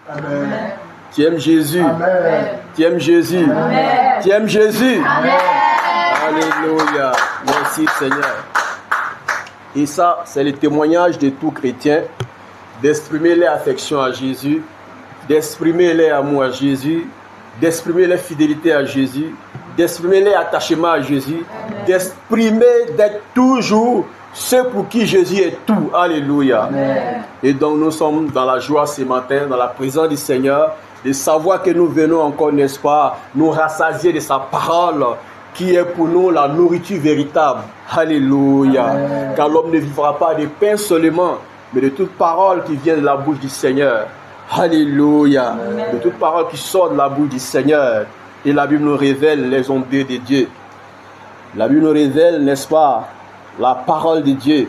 Amen. Tu aimes Jésus. Amen. Tu aimes Jésus. Amen. Tu aimes Jésus. Amen. Alléluia. Merci Seigneur. Et ça, c'est le témoignage de tout chrétien d'exprimer leur affection à Jésus, d'exprimer leur amour à Jésus, d'exprimer leur fidélité à Jésus, d'exprimer leur attachement à Jésus, d'exprimer d'être toujours ceux pour qui Jésus est tout. Alléluia. Amen. Et donc nous sommes dans la joie ce matin, dans la présence du Seigneur, de savoir que nous venons encore, n'est-ce pas, nous rassasier de sa parole, qui est pour nous la nourriture véritable. Alléluia. Amen. Car l'homme ne vivra pas de pain seulement, mais de toute parole qui vient de la bouche du Seigneur. Alléluia. Amen. De toute parole qui sort de la bouche du Seigneur. Et la Bible nous révèle les ondes de Dieu. La Bible nous révèle, n'est-ce pas, la parole de Dieu.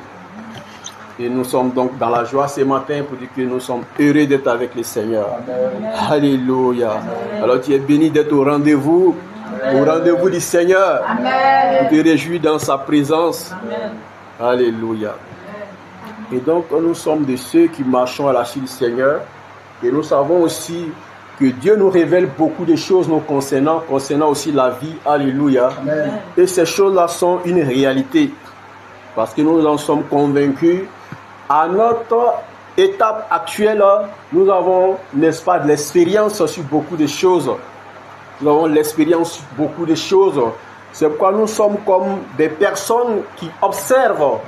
Et nous sommes donc dans la joie ce matin pour dire que nous sommes heureux d'être avec le Seigneur. Amen. Alléluia. Amen. Alors tu es béni d'être au rendez-vous du Seigneur. Amen. Tu te réjouis dans sa présence. Amen. Alléluia. Et donc nous sommes de ceux qui marchons à la suite du Seigneur. Et nous savons aussi que Dieu nous révèle beaucoup de choses nous concernant aussi la vie. Alléluia. Amen. Et ces choses-là sont une réalité. Parce que nous en sommes convaincus. À notre étape actuelle, nous avons, n'est-ce pas, de l'expérience sur beaucoup de choses. Nous avons l'expérience sur beaucoup de choses. C'est pourquoi nous sommes comme des personnes qui observent,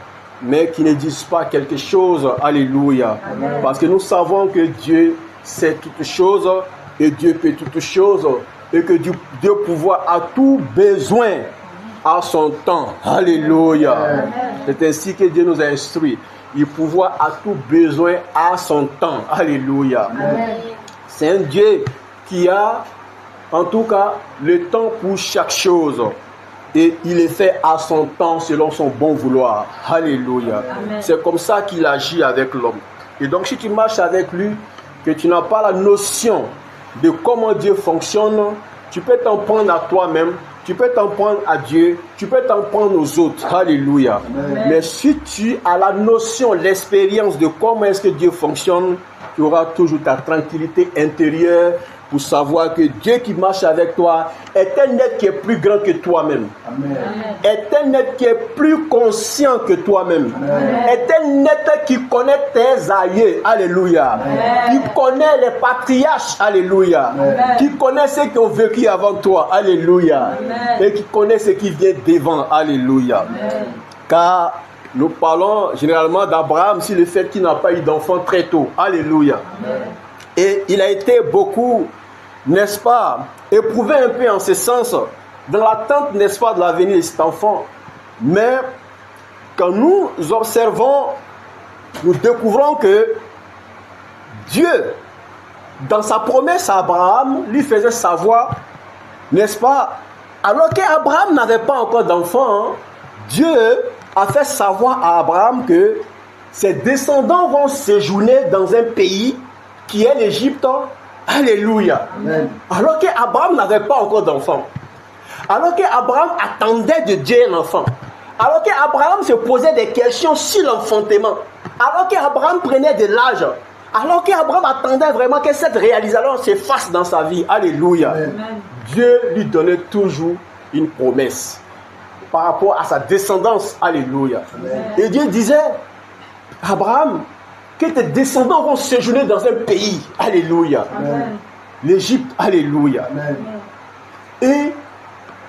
mais qui ne disent pas quelque chose. Alléluia. Amen. Parce que nous savons que Dieu sait toutes choses et Dieu peut toutes choses et que Dieu pouvoir a tout besoin à son temps. Alléluia. Amen. C'est ainsi que Dieu nous a instruits. Il pouvoir a tout besoin à son temps. Alléluia. Amen. C'est un Dieu qui a, en tout cas, le temps pour chaque chose. Et il est fait à son temps selon son bon vouloir. Alléluia. Amen. C'est comme ça qu'il agit avec l'homme. Et donc, si tu marches avec lui, que tu n'as pas la notion de comment Dieu fonctionne, tu peux t'en prendre à toi-même, tu peux t'en prendre à Dieu, tu peux t'en prendre aux autres. Alléluia. Amen. Mais si tu as la notion, l'expérience de comment est-ce que Dieu fonctionne, tu auras toujours ta tranquillité intérieure pour savoir que Dieu qui marche avec toi est un être qui est plus grand que toi-même. Amen. Est un être qui est plus conscient que toi-même. Amen. Est un être qui connaît tes aïeux. Alléluia. Amen. Qui connaît les patriarches. Alléluia. Amen. Qui connaît ceux qui ont vécu avant toi. Alléluia. Amen. Et qui connaît ce qui vient devant. Alléluia. Amen. Car nous parlons généralement d'Abraham sur le fait qu'il n'a pas eu d'enfant très tôt. Alléluia. Amen. Et il a été beaucoup, n'est-ce pas, éprouvé un peu en ce sens, dans l'attente, n'est-ce pas, de l'avenir de cet enfant. Mais quand nous observons, nous découvrons que Dieu, dans sa promesse à Abraham, lui faisait savoir, n'est-ce pas, alors qu'Abraham n'avait pas encore d'enfant, Dieu a fait savoir à Abraham que ses descendants vont séjourner dans un pays qui est l'Égypte. Alléluia. Amen. Alors qu'Abraham n'avait pas encore d'enfant. Alors qu'Abraham attendait de Dieu un enfant. Alors qu'Abraham se posait des questions sur l'enfantement. Alors qu'Abraham prenait de l'âge. Alors qu'Abraham attendait vraiment que cette réalisation se fasse dans sa vie. Alléluia. Amen. Dieu lui donnait toujours une promesse par rapport à sa descendance. Alléluia. Amen. Et Dieu disait, Abraham, que tes descendants vont séjourner dans un pays. Alléluia. Amen. L'Égypte. Alléluia. Amen. Et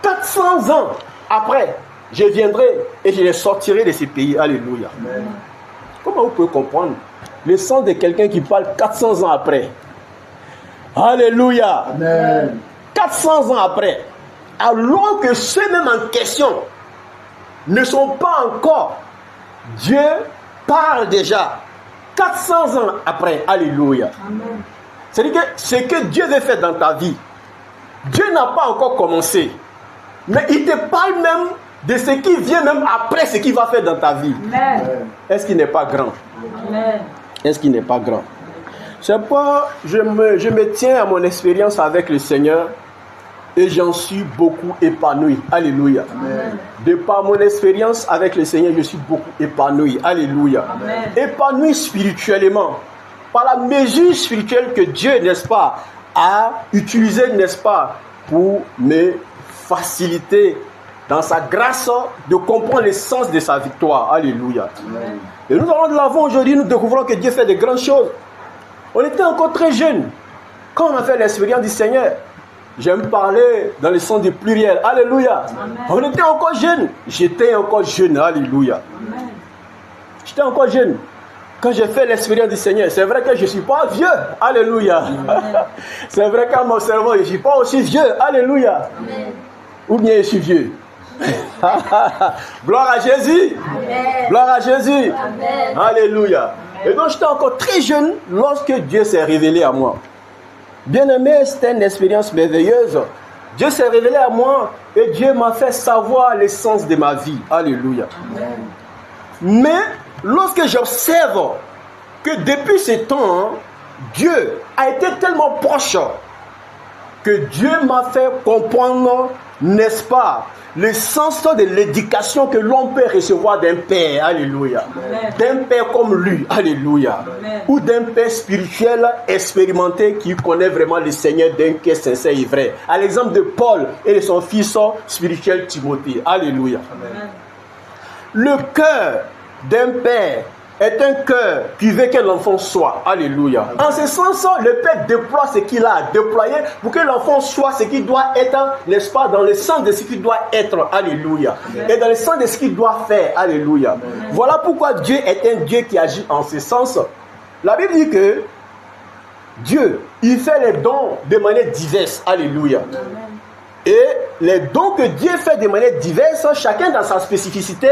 400 ans après, je viendrai et je les sortirai de ces pays. Alléluia. Amen. Comment vous pouvez comprendre le sens de quelqu'un qui parle 400 ans après? Alléluia. Amen. 400 ans après, alors que ceux-mêmes en question ne sont pas encore, Dieu parle déjà 400 ans après. Alléluia. Amen. C'est-à-dire que ce que Dieu veut faire dans ta vie, Dieu n'a pas encore commencé, mais il te parle même de ce qui vient même après ce qu'il va faire dans ta vie. Amen. Est-ce qu'il n'est pas grand? Amen. Est-ce qu'il n'est pas grand? C'est pourquoi je me tiens à mon expérience avec le Seigneur et j'en suis beaucoup épanoui. Alléluia. Amen. De par mon expérience avec le Seigneur, je suis beaucoup épanoui. Alléluia. Amen. Épanoui spirituellement. par la mesure spirituelle que Dieu, n'est-ce pas, a utilisée, n'est-ce pas, pour me faciliter dans sa grâce de comprendre l'essence de sa victoire. Alléluia. Amen. Et nous allons de l'avant aujourd'hui, nous découvrons que Dieu fait de grandes choses. On était encore très jeunes quand on a fait l'expérience du Seigneur. J'aime parler dans le sens du pluriel. Alléluia. Amen. On était encore jeunes. J'étais encore jeune. Alléluia. Amen. J'étais encore jeune quand j'ai fait l'expérience du Seigneur. C'est vrai que je ne suis pas vieux. Alléluia. Amen. C'est vrai qu'à mon cerveau, je ne suis pas aussi vieux. Alléluia. Amen. Ou bien je suis vieux. Gloire à Jésus. Amen. Gloire à Jésus. Amen. Alléluia. Amen. Et donc j'étais encore très jeune lorsque Dieu s'est révélé à moi. Bien-aimé, c'était une expérience merveilleuse. Dieu s'est révélé à moi et Dieu m'a fait savoir l'essence de ma vie. Alléluia. Amen. Mais lorsque j'observe que depuis ce temps, Dieu a été tellement proche que Dieu m'a fait comprendre, n'est-ce pas, le sens de l'éducation que l'on peut recevoir d'un père, alléluia, d'un père comme lui, alléluia, Amen. Ou d'un père spirituel expérimenté qui connaît vraiment le Seigneur d'un cœur sincère et vrai. À l'exemple de Paul et de son fils spirituel Timothée, alléluia. Amen. Le cœur d'un père est un cœur qui veut que l'enfant soit. Alléluia. En ce sens, le Père déploie ce qu'il a déployé pour que l'enfant soit ce qu'il doit être, n'est-ce pas, dans le sens de ce qu'il doit être. Alléluia. Amen. Et dans le sens de ce qu'il doit faire. Alléluia. Amen. Voilà pourquoi Dieu est un Dieu qui agit en ce sens. La Bible dit que Dieu, il fait les dons de manière diverse. Alléluia. Amen. Et les dons que Dieu fait de manière diverse, chacun dans sa spécificité,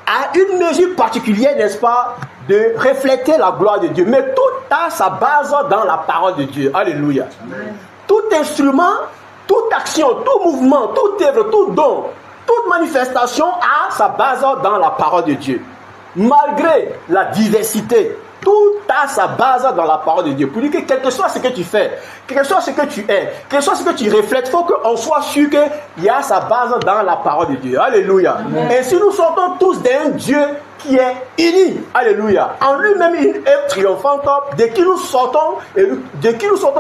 a une mesure particulière, n'est-ce pas, de refléter la gloire de Dieu. Mais tout a sa base dans la parole de Dieu. Alléluia. Amen. Tout instrument, toute action, tout mouvement, toute œuvre, tout don, toute manifestation a sa base dans la parole de Dieu. Malgré la diversité, tout a sa base dans la parole de Dieu. Pour dire que quel que soit ce que tu fais, quel que soit ce que tu es, quel que soit ce que tu reflètes, il faut qu'on soit sûr qu'il y a sa base dans la parole de Dieu. Alléluia. Amen. Et si nous sortons tous d'un Dieu qui est uni, alléluia, en lui-même une œuvre triomphante, de qui nous sortons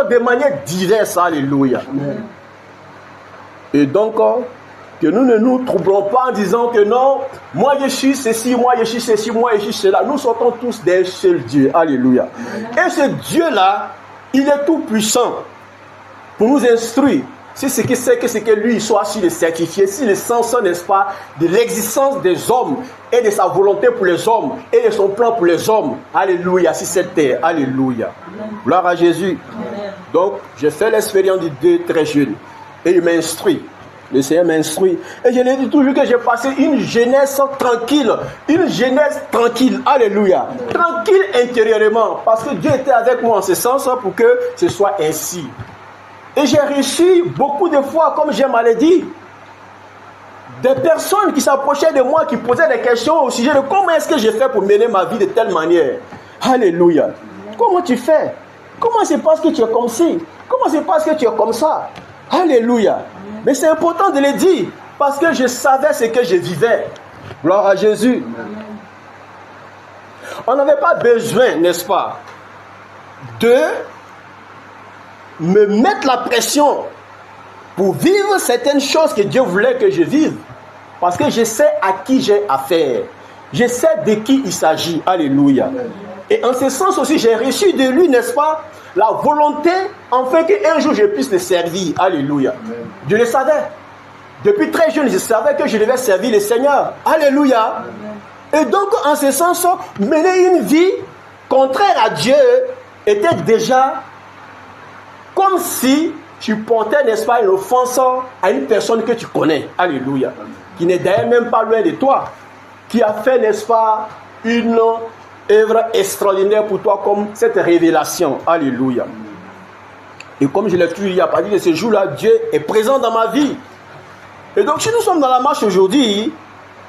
de manière diverse, alléluia. Amen. Et donc, que nous ne nous troublons pas en disant que non, moi je suis ceci, moi je suis ceci, moi je suis cela. Nous sortons tous d'un seul Dieu. Alléluia. Et ce Dieu-là, il est tout puissant pour nous instruire. C'est ce qui sait que c'est que lui, il soit assis de certifier, si le sens, n'est-ce pas, de l'existence des hommes et de sa volonté pour les hommes et de son plan pour les hommes. Alléluia, sur cette terre. Alléluia. Gloire à Jésus. Amen. Donc, j'ai fait l'expérience de Dieu très jeune et il m'instruit. Le Seigneur m'instruit. Et je l'ai dit toujours que j'ai passé une jeunesse tranquille. Une jeunesse tranquille. Alléluia. Tranquille intérieurement. Parce que Dieu était avec moi en ce sens pour que ce soit ainsi. Et j'ai reçu beaucoup de fois, comme j'ai mal dit, des personnes qui s'approchaient de moi, qui posaient des questions au sujet de comment est-ce que j'ai fait pour mener ma vie de telle manière. Alléluia. Comment tu fais? Comment c'est parce que tu es comme ci? Comment c'est parce que tu es comme ça? Alléluia. Mais c'est important de le dire, parce que je savais ce que je vivais. Gloire à Jésus. On n'avait pas besoin, n'est-ce pas, de me mettre la pression pour vivre certaines choses que Dieu voulait que je vive. Parce que je sais à qui j'ai affaire. Je sais de qui il s'agit. Alléluia. Et en ce sens aussi, j'ai reçu de lui, n'est-ce pas, la volonté, enfin, qu'un jour je puisse le servir. Alléluia. Amen. Je le savais. Depuis très jeune, je savais que je devais servir le Seigneur. Alléluia. Amen. Et donc, en ce sens, mener une vie contraire à Dieu était déjà comme si tu portais, n'est-ce pas, une offense à une personne que tu connais. Alléluia. Amen. Qui n'est d'ailleurs même pas loin de toi. Qui a fait, n'est-ce pas, une œuvre extraordinaire pour toi comme cette révélation. Alléluia. Et comme je l'ai dit il y a pas dit de ce jour-là, Dieu est présent dans ma vie. Et donc si nous sommes dans la marche aujourd'hui,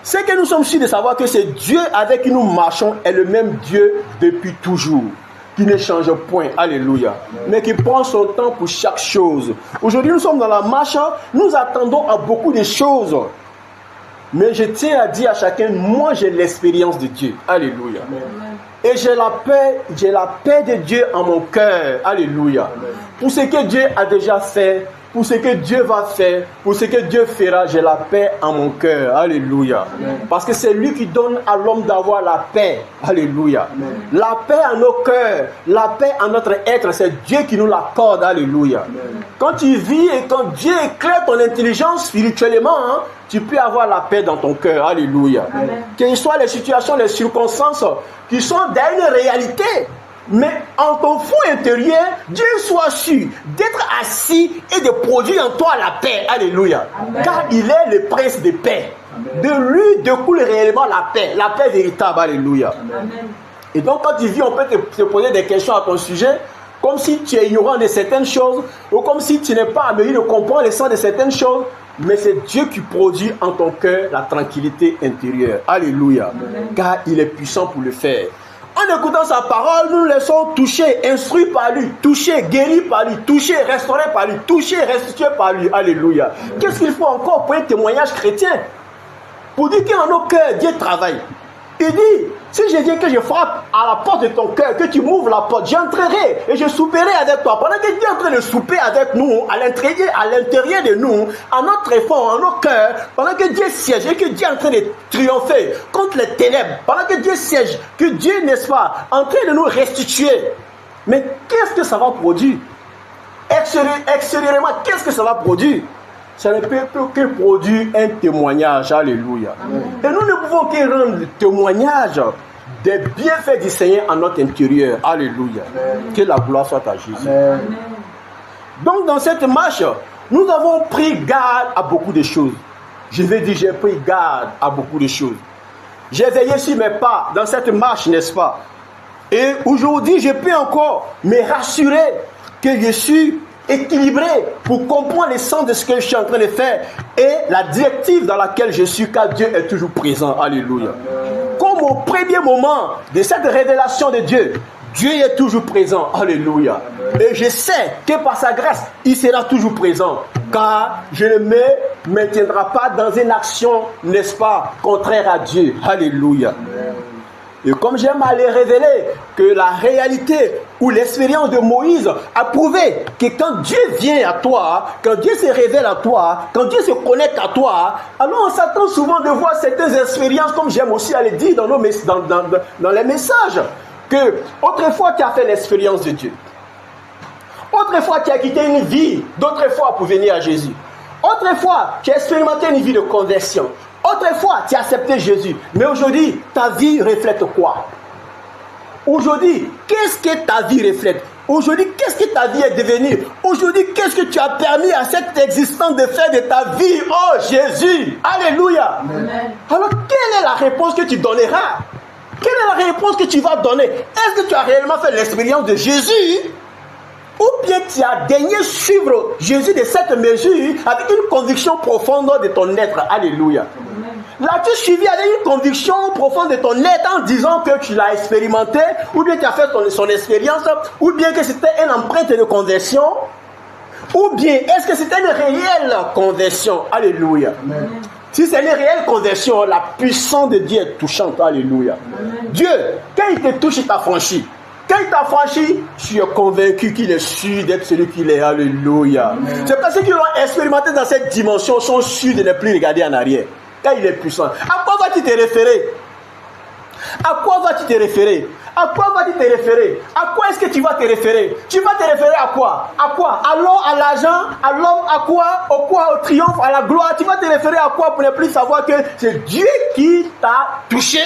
c'est que nous sommes sûrs de savoir que c'est Dieu avec qui nous marchons est le même Dieu depuis toujours, qui ne change point. Alléluia. Mais qui prend son temps pour chaque chose. Aujourd'hui nous sommes dans la marche, nous attendons à beaucoup de choses. Mais je tiens à dire à chacun, moi j'ai l'expérience de Dieu. Alléluia. Amen. Et j'ai la paix de Dieu en mon cœur. Alléluia. Pour ce que Dieu a déjà fait, pour ce que Dieu va faire, pour ce que Dieu fera, j'ai la paix en mon cœur. Alléluia. Parce que c'est lui qui donne à l'homme d'avoir la paix. Alléluia. La paix en nos cœurs, la paix en notre être, c'est Dieu qui nous l'accorde. Alléluia. Quand tu vis et quand Dieu éclaire ton intelligence spirituellement, tu peux avoir la paix dans ton cœur. Alléluia. Quelles soient les situations, les circonstances qui sont dans une réalité, mais en ton fond intérieur, Dieu soit sûr d'être assis et de produire en toi la paix. Alléluia. Amen. Car il est le prince de paix. Amen. De lui découle réellement la paix véritable. Alléluia. Amen. Et donc quand tu vis, on peut te poser des questions à ton sujet, comme si tu es ignorant de certaines choses, ou comme si tu n'es pas à mesure de comprendre le sens de certaines choses, mais c'est Dieu qui produit en ton cœur la tranquillité intérieure. Alléluia. Amen. Car il est puissant pour le faire. En écoutant sa parole, nous nous laissons toucher, instruits par lui, toucher, guéris par lui, toucher, restaurer par lui, toucher, restituer par lui. Alléluia. Qu'est-ce qu'il faut encore pour un témoignage chrétien? Pour dire qu'en nos cœurs, Dieu travaille. Il dit, si je viens que je frappe à la porte de ton cœur, que tu m'ouvres la porte, j'entrerai et je souperai avec toi. Pendant que Dieu est en train de souper avec nous, à l'intérieur de nous, à notre effort, en nos cœurs, pendant que Dieu siège et que Dieu est en train de triompher contre les ténèbres, pendant que Dieu siège, que Dieu, n'est-ce pas, en train de nous restituer. Mais qu'est-ce que ça va produire? Extérieurement, qu'est-ce que ça va produire? Ça ne peut que produire un témoignage. Alléluia. Amen. Et nous ne pouvons que rendre le témoignage des bienfaits du Seigneur en notre intérieur. Alléluia. Amen. Que la gloire soit à Jésus. Amen. Donc dans cette marche, nous avons pris garde à beaucoup de choses. Je vais dire, j'ai pris garde à beaucoup de choses. J'ai veillé sur mes pas dans cette marche, n'est-ce pas? Et aujourd'hui, je peux encore me rassurer que je suis équilibré pour comprendre le sens de ce que je suis en train de faire et la directive dans laquelle je suis, car Dieu est toujours présent. Alléluia. Comme au premier moment de cette révélation de Dieu, Dieu est toujours présent. Alléluia. Et je sais que par sa grâce, il sera toujours présent, car je ne me maintiendrai pas dans une action, n'est-ce pas, contraire à Dieu. Alléluia. Et comme j'aime à les révéler, que la réalité ou l'expérience de Moïse a prouvé que quand Dieu vient à toi, quand Dieu se révèle à toi, quand Dieu se connecte à toi, alors on s'attend souvent de voir certaines expériences, comme j'aime aussi à le dire dans les messages, que autrefois tu as fait l'expérience de Dieu. Autrefois tu as quitté une vie d'autrefois pour venir à Jésus. Autrefois tu as expérimenté une vie de conversion. Autrefois, tu as accepté Jésus. Mais aujourd'hui, ta vie reflète quoi? Aujourd'hui, qu'est-ce que ta vie reflète? Aujourd'hui, qu'est-ce que ta vie est devenue? Aujourd'hui, qu'est-ce que tu as permis à cette existence de faire de ta vie? Oh Jésus! Alléluia! Amen. Alors, quelle est la réponse que tu donneras? Quelle est la réponse que tu vas donner? Est-ce que tu as réellement fait l'expérience de Jésus? Ou bien tu as daigné suivre Jésus de cette mesure avec une conviction profonde de ton être? Alléluia. L'as-tu suivi avec une conviction profonde de ton être en disant que tu l'as expérimenté, ou bien tu as fait son expérience, ou bien que c'était une empreinte de conversion, ou bien est-ce que c'était une réelle conversion? Alléluia. Amen. Si c'est une réelle conversion, la puissance de Dieu est touchante. Alléluia. Amen. Dieu, quand il te touche, il t'a franchi. Quand il t'a franchi, tu es convaincu qu'il est sûr d'être celui qu'il est. Alléluia. Amen. C'est parce qu'ils l'ont expérimenté dans cette dimension, sont sûrs de ne plus regarder en arrière. Car il est puissant. À quoi vas-tu te référer? À quoi vas-tu te référer? À quoi vas-tu te référer? À quoi est-ce que tu vas te référer? Tu vas te référer à quoi? À quoi? À l'or, à l'argent, à l'homme, à quoi? Au quoi? Au triomphe, à la gloire? Tu vas te référer à quoi pour ne plus savoir que c'est Dieu qui t'a touché,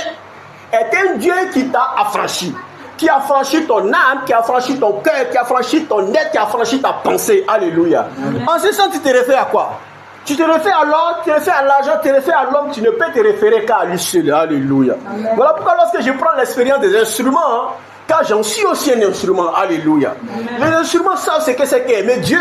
est un Dieu qui t'a affranchi, qui a franchi ton âme, qui a franchi ton cœur, qui a franchi ton être, qui a franchi ta pensée. Alléluia. Amen. En ce sens, tu te réfères à quoi? Tu te réfères à l'or, tu te réfères à l'argent, tu te réfères à l'homme, tu ne peux te référer qu'à lui seul. Alléluia. Amen. Voilà pourquoi lorsque je prends l'expérience des instruments, car j'en suis aussi un instrument. Alléluia. Amen. Les instruments savent ce que c'est qu'aimer Dieu.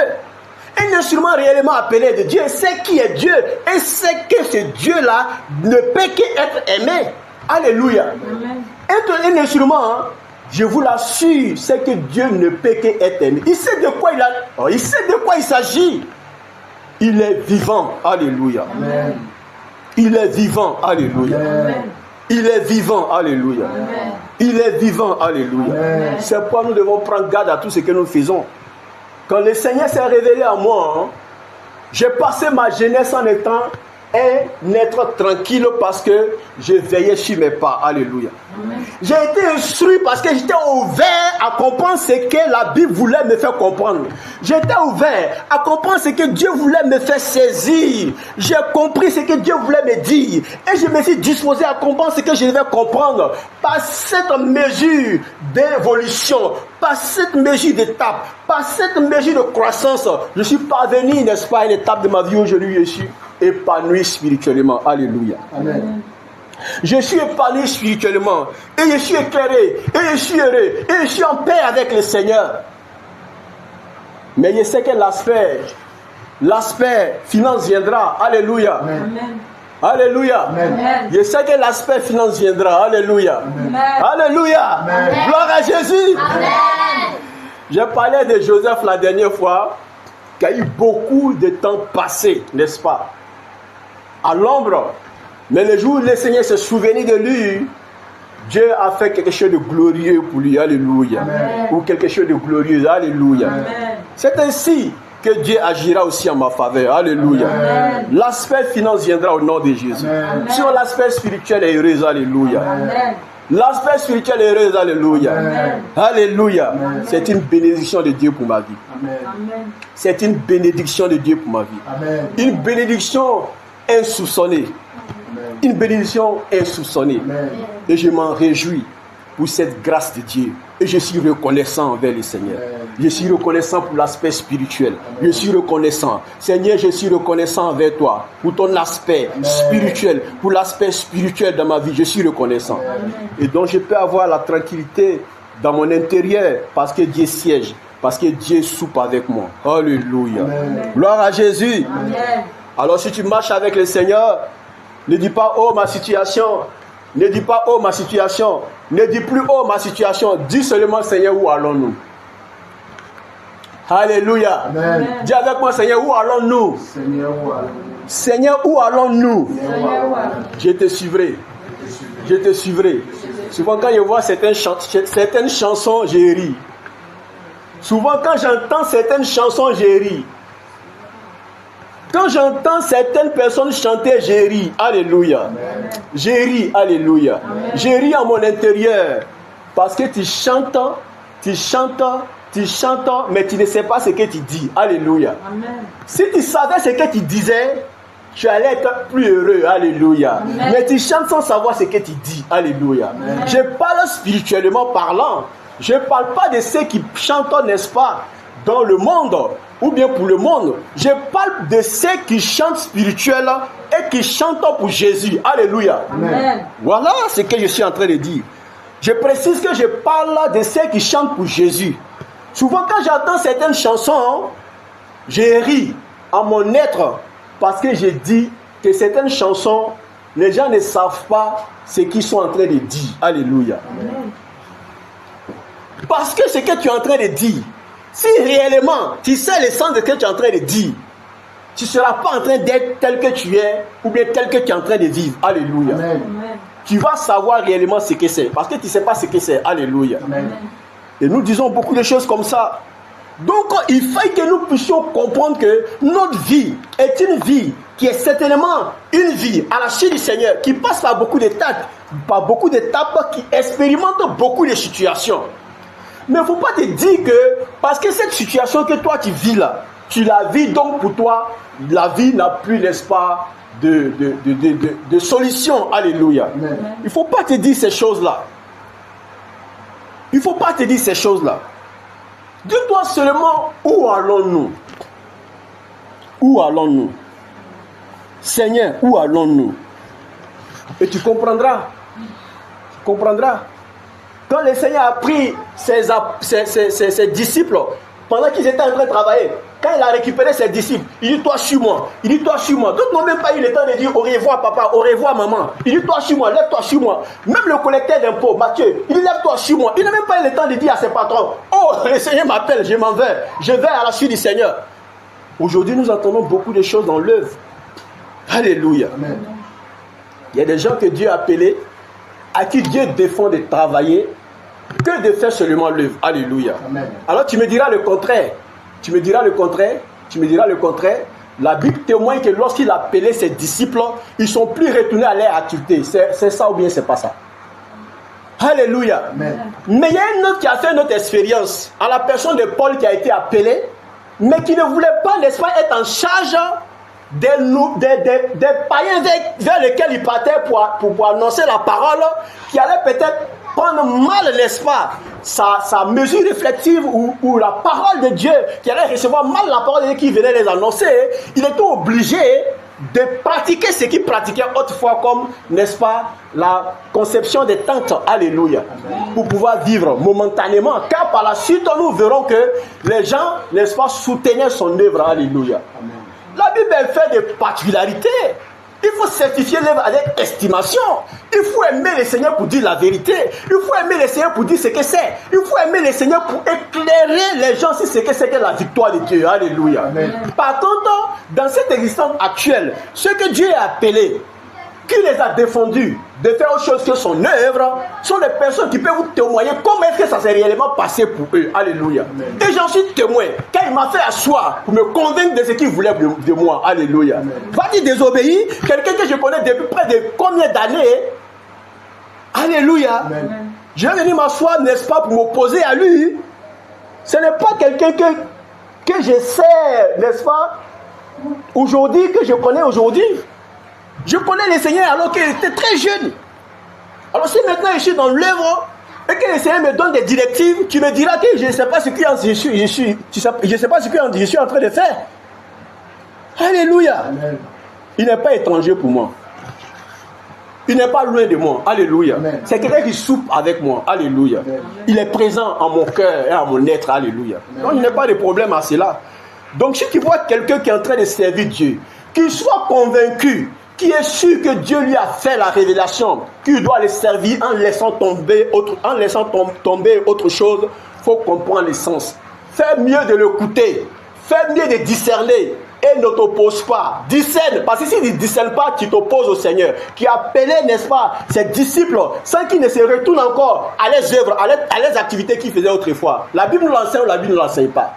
Un instrument réellement appelé de Dieu sait qui est Dieu et sait que ce Dieu-là ne peut qu'être aimé. Alléluia. Amen. Être un instrument, je vous l'assure, c'est que Dieu ne peut qu'être aimé. Il sait de quoi il s'agit. Il est vivant. Alléluia. Amen. Il est vivant. Alléluia. Amen. Il est vivant, alléluia. Amen. Il est vivant, alléluia. Amen. C'est pourquoi nous devons prendre garde à tout ce que nous faisons. Quand le Seigneur s'est révélé à moi, j'ai passé ma jeunesse en étant un être tranquille parce que je veillais sur mes pas. Alléluia. J'ai été instruit parce que j'étais ouvert à comprendre ce que la Bible voulait me faire comprendre. J'étais ouvert à comprendre ce que Dieu voulait me faire saisir. J'ai compris ce que Dieu voulait me dire. Et je me suis disposé à comprendre ce que je devais comprendre. Par cette mesure d'évolution, par cette mesure d'étape, par cette mesure de croissance, je suis parvenu, n'est-ce pas, à une étape de ma vie où je suis épanoui spirituellement. Alléluia. Amen. Je suis épanoui spirituellement et je suis éclairé et je suis heureux et je suis en paix avec le Seigneur. Mais je sais que l'aspect finance viendra. Alléluia. Amen. Alléluia. Amen. Je sais que l'aspect finance viendra. Alléluia. Amen. Alléluia. Amen. Gloire à Jésus. Amen. J'ai parlé de Joseph la dernière fois, qui a eu beaucoup de temps passé, n'est-ce pas, à l'ombre. Mais le jour où le Seigneur s'est souvenu de lui, Dieu a fait quelque chose de glorieux pour lui. Alléluia. Amen. Ou quelque chose de glorieux. Alléluia. Amen. C'est ainsi que Dieu agira aussi en ma faveur. Alléluia. Amen. L'aspect finance viendra au nom de Jésus. Amen. Sur l'aspect spirituel est heureuse. Alléluia. Amen. L'aspect spirituel est heureuse. Alléluia. Amen. Alléluia. Amen. C'est une bénédiction de Dieu pour ma vie. Amen. Amen. C'est une bénédiction de Dieu pour ma vie. Amen. Une bénédiction insoupçonnée. Amen. Une bénédiction insoupçonnée. Amen. Et je m'en réjouis pour cette grâce de Dieu. Et je suis reconnaissant envers le Seigneur. Amen. Je suis reconnaissant pour l'aspect spirituel. Je suis reconnaissant. Seigneur, je suis reconnaissant envers toi pour ton aspect spirituel, pour l'aspect spirituel dans ma vie. Je suis reconnaissant. Et donc je peux avoir la tranquillité dans mon intérieur parce que Dieu siège, parce que Dieu soupe avec moi. Alléluia. Amen. Gloire à Jésus. Amen. Alors si tu marches avec le Seigneur, ne dis pas oh ma situation, ne dis pas oh ma situation, ne dis plus oh ma situation, dis seulement Seigneur où allons-nous. Alléluia. Amen. Dis avec moi Seigneur où allons-nous. Seigneur, voilà. Seigneur où allons-nous. Seigneur, voilà. Je te suivrai. Je te suivrai. Souvent quand je vois certaines chansons, je ris. Souvent quand j'entends certaines chansons, je ris. Quand j'entends certaines personnes chanter, je ris. Alléluia. Je ris. Alléluia. Je ris à mon intérieur. Parce que tu chantes, mais tu ne sais pas ce que tu dis. Alléluia. Amen. Si tu savais ce que tu disais, tu allais être plus heureux. Alléluia. Amen. Mais tu chantes sans savoir ce que tu dis. Alléluia. Amen. Je parle spirituellement parlant. Je ne parle pas de ceux qui chantent, n'est-ce pas, dans le monde ou bien pour le monde. Je parle de ceux qui chantent spirituel et qui chantent pour Jésus. Alléluia. Amen. Voilà ce que je suis en train de dire. Je précise que je parle de ceux qui chantent pour Jésus. Souvent quand j'entends certaines chansons, je ris à mon être parce que je dis que certaines chansons, les gens ne savent pas ce qu'ils sont en train de dire. Alléluia. Amen. Parce que ce que tu es en train de dire, si réellement tu sais le sens de ce que tu es en train de dire, tu ne seras pas en train d'être tel que tu es ou bien tel que tu es en train de vivre. Alléluia. Amen. Amen. Tu vas savoir réellement ce que c'est. Parce que tu ne sais pas ce que c'est. Alléluia. Amen. Et nous disons beaucoup de choses comme ça. Donc il faut que nous puissions comprendre que notre vie est une vie qui est certainement une vie à la suite du Seigneur, qui passe par beaucoup d'étapes, qui expérimente beaucoup de situations. Mais il ne faut pas te dire que parce que cette situation que toi tu vis là, tu la vis donc pour toi, la vie n'a plus, n'est-ce pas, de solution. Alléluia. Amen. Il ne faut pas te dire ces choses-là. Il ne faut pas te dire ces choses-là. Dis-toi seulement où allons-nous. Où allons-nous? Seigneur, où allons-nous? Et tu comprendras. Tu comprendras. Quand le Seigneur a pris ses disciples, pendant qu'ils étaient en train de travailler, quand il a récupéré ses disciples, il dit toi suis-moi. Il dit toi suis-moi. D'autres n'ont même pas eu le temps de dire au revoir papa, au revoir maman. Il dit toi suis-moi, lève-toi suis-moi. Même le collecteur d'impôts, Matthieu, il dit lève-toi suis-moi. Il n'a même pas eu le temps de dire à ses patrons, oh le Seigneur m'appelle, je m'en vais. Je vais à la suite du Seigneur. Aujourd'hui nous entendons beaucoup de choses dans l'œuvre. Alléluia. Amen. Il y a des gens que Dieu a appelés à qui Dieu défend de travailler que de faire seulement l'œuvre. Alléluia. Amen. Alors tu me diras le contraire. Tu me diras le contraire. La Bible témoigne que lorsqu'il appelait ses disciples, ils ne sont plus retournés à leur activité. C'est ça ou bien c'est pas ça? Alléluia. Amen. Mais il y a un autre qui a fait notre expérience, à la personne de Paul qui a été appelé, mais qui ne voulait pas, n'est-ce pas, être en charge des païens vers lesquels il partait pour annoncer la parole, qui allait peut-être prendre mal, n'est-ce pas, sa mesure réflexive ou la parole de Dieu, qui allait recevoir mal la parole de Dieu qui venait les annoncer. Il était obligé de pratiquer ce qu'il pratiquait autrefois comme, n'est-ce pas, la conception des tentes, alléluia, pour pouvoir vivre momentanément, car par la suite nous verrons que les gens, n'est-ce pas, soutenaient son œuvre, alléluia. Amen. La Bible elle fait des particularités. Il faut certifier l'œuvre avec estimation. Il faut aimer le Seigneur pour dire la vérité. Il faut aimer le Seigneur pour dire ce que c'est. Il faut aimer le Seigneur pour éclairer les gens sur ce que c'est que la victoire de Dieu. Alléluia. Amen. Par contre, dans cette existence actuelle, ceux que Dieu a appelés, qui les a défendus de faire autre chose que son œuvre, sont des personnes qui peuvent vous témoigner comment est-ce que ça s'est réellement passé pour eux. Alléluia. Amen. Et j'en suis témoin, car il m'a fait asseoir pour me convaincre de ce qu'il voulait de moi. Alléluia. Va-t-il désobéir? Quelqu'un que je connais depuis près de combien d'années? Alléluia. Amen. Je vais venir m'asseoir, n'est-ce pas, pour m'opposer à lui. Ce n'est pas quelqu'un que je sais, n'est-ce pas, aujourd'hui, que je connais aujourd'hui. Je connais le Seigneur alors qu'il était très jeune. Alors si maintenant je suis dans l'œuvre et que le Seigneur me donne des directives, tu me diras que je ne sais pas ce que je suis en train de faire. Alléluia. Amen. Il n'est pas étranger pour moi. Il n'est pas loin de moi. Alléluia. Amen. C'est quelqu'un qui soupe avec moi. Alléluia. Amen. Il est présent en mon cœur et en mon être. Alléluia. Amen. Donc il n'y a pas de problème à cela. Donc si tu vois quelqu'un qui est en train de servir Dieu, qu'il soit convaincu, qui est sûr que Dieu lui a fait la révélation, qu'il doit le servir en laissant tomber autre chose, il faut comprendre le sens. Fais mieux de l'écouter, fais mieux de discerner et ne t'oppose pas. Discerne, parce que si tu ne discernes pas, tu t'opposes au Seigneur, qui a appelé, n'est-ce pas, ses disciples, sans qu'ils ne se retournent encore à leurs œuvres, à leurs activités qu'ils faisaient autrefois. La Bible nous l'enseigne ou la Bible ne l'enseigne pas?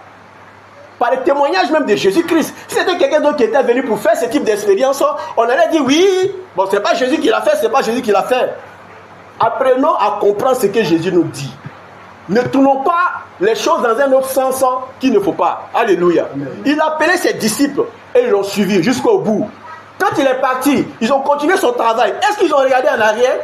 Par le témoignage même de Jésus-Christ. Si c'était quelqu'un d'autre qui était venu pour faire ce type d'expérience, on allait dire oui, bon, c'est pas Jésus qui l'a fait, c'est pas Jésus qui l'a fait. Apprenons à comprendre ce que Jésus nous dit. Ne tournons pas les choses dans un autre sens qu'il ne faut pas. Alléluia. Amen. Il a appelé ses disciples et ils l'ont suivi jusqu'au bout. Quand il est parti, ils ont continué son travail. Est-ce qu'ils ont regardé en arrière?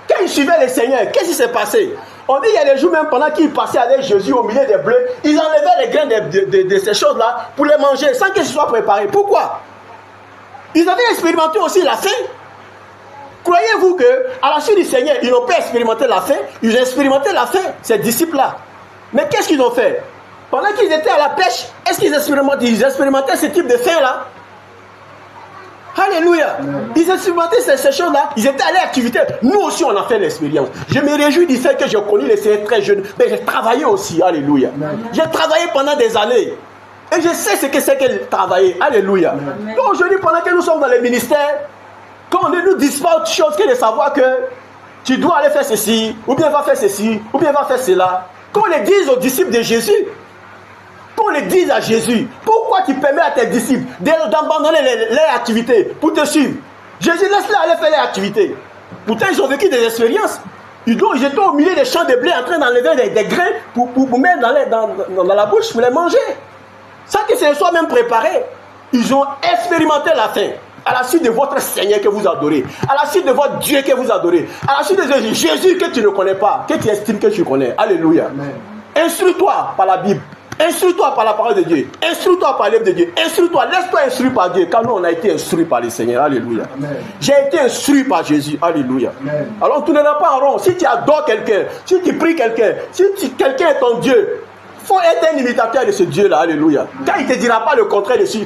Quand ils suivaient le Seigneur, qu'est-ce qui s'est passé? On dit il y a des jours même pendant qu'ils passaient avec Jésus au milieu des blés, ils enlevaient les grains de ces choses-là pour les manger sans qu'ils soient préparés. Pourquoi? Ils avaient expérimenté aussi la faim. Croyez-vous qu'à la suite du Seigneur, ils n'ont pas expérimenté la faim? Ils ont expérimenté la faim, ces disciples-là. Mais qu'est-ce qu'ils ont fait? Pendant qu'ils étaient à la pêche, est-ce qu'ils expérimentaient ce type de faim-là? Alléluia. Ils expérimentaient ces choses-là. Ils étaient à l'activité. Nous aussi, on a fait l'expérience. Je me réjouis du fait que j'ai connu les Seigneur très jeune. Mais j'ai travaillé aussi. Alléluia. J'ai travaillé pendant des années. Et je sais ce que c'est que travailler. Alléluia. Donc aujourd'hui, pendant que nous sommes dans les ministères, quand on ne nous dit pas autre chose que de savoir que tu dois aller faire ceci, ou bien va faire ceci, ou bien va faire cela. Quand on le dise aux disciples de Jésus, qu'on le dise à Jésus, pourquoi tu permets à tes disciples d'abandonner leurs activités pour te suivre? Jésus, laisse-les aller faire leurs activités. Pourtant, ils ont vécu des expériences. Ils étaient au milieu des champs de blé en train d'enlever des grains pour mettre dans la bouche pour les manger. Sans qu'ils se soient même préparés. Ils ont expérimenté la faim. À la suite de votre Seigneur que vous adorez, à la suite de votre Dieu que vous adorez, à la suite de Jésus que tu ne connais pas, que tu estimes que tu connais. Alléluia. Amen. Instruis-toi par la Bible. Instruis-toi par la parole de Dieu. Instruis-toi par l'œuvre de Dieu. Instruis-toi, laisse-toi instruire par Dieu. Car nous, on a été instruits par le Seigneur. Alléluia. Amen. J'ai été instruit par Jésus. Alléluia. Amen. Alors, tu ne l'as pas en rond. Si tu adores quelqu'un, si tu pries quelqu'un, si quelqu'un est ton Dieu, il faut être un imitateur de ce Dieu-là. Alléluia. Car il ne te dira pas le contraire de ce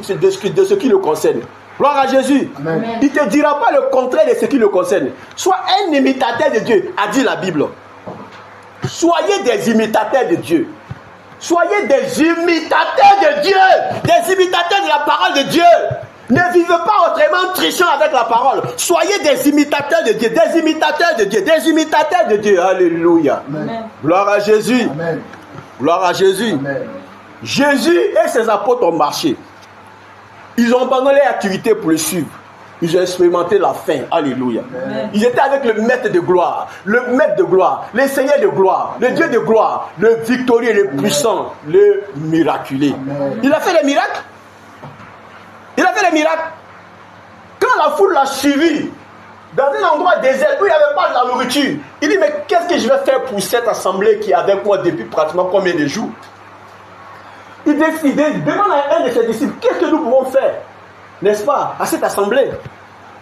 qui le concerne. Gloire à Jésus. Amen. Il ne te dira pas le contraire de ce qui le concerne. Sois un imitateur de Dieu, a dit la Bible. Soyez des imitateurs de Dieu. Soyez des imitateurs de Dieu, des imitateurs de la parole de Dieu. Ne vivez pas autrement, trichant avec la parole. Soyez des imitateurs de Dieu, des imitateurs de Dieu, des imitateurs de Dieu. Alléluia. Amen. Gloire à Jésus. Amen. Gloire à Jésus. Amen. Jésus et ses apôtres ont marché. Ils ont abandonné l'activité pour le suivre. Ils ont expérimenté la faim. Alléluia. Amen. Ils étaient avec le maître de gloire, le maître de gloire, le Seigneur de gloire, le Dieu de gloire, le victorieux, le puissant, le miraculé. Amen. Il a fait des miracles. Il a fait des miracles. Quand la foule l'a suivi dans un endroit désert où il n'y avait pas de la nourriture, il dit, mais qu'est-ce que je vais faire pour cette assemblée qui est avec moi depuis pratiquement combien de jours? Il décide, demande à un de ses disciples, qu'est-ce que nous pouvons faire, n'est-ce pas, à cette assemblée?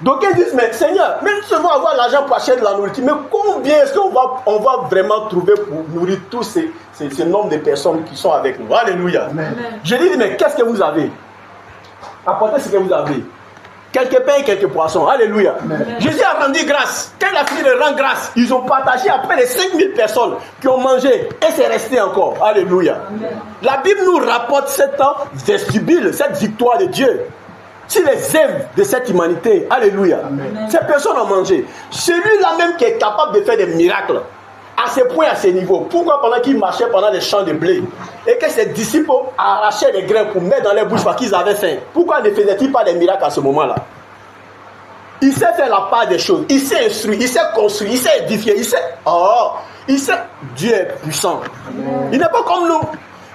Donc ils disent, mais Seigneur, même si on va avoir l'argent pour acheter de la nourriture, mais combien est-ce qu'on va vraiment trouver pour nourrir tous ces nombre de personnes qui sont avec nous? Alléluia. Amen. Je dis, mais qu'est-ce que vous avez? Apportez ce que vous avez. Quelques pains et quelques poissons. Alléluia. Amen. Jésus a rendu grâce. Quand il a fini de rendre grâce, ils ont partagé après les 5000 personnes qui ont mangé et c'est resté encore. Alléluia. Amen. La Bible nous rapporte cette vestibule, cette victoire de Dieu sur les œuvres de cette humanité. Alléluia. Amen. Ces personnes ont mangé. Celui-là même qui est capable de faire des miracles à ce point, à ce niveau. Pourquoi pendant qu'il marchait pendant les champs de blé et que ses disciples arrachaient les grains pour mettre dans les bouches parce qu'ils avaient faim, pourquoi ne faisait-il pas des miracles à ce moment-là? Il sait faire la part des choses, il s'est instruit, il s'est construit, il s'est édifié, il sait Dieu est puissant. Amen. Il n'est pas comme nous.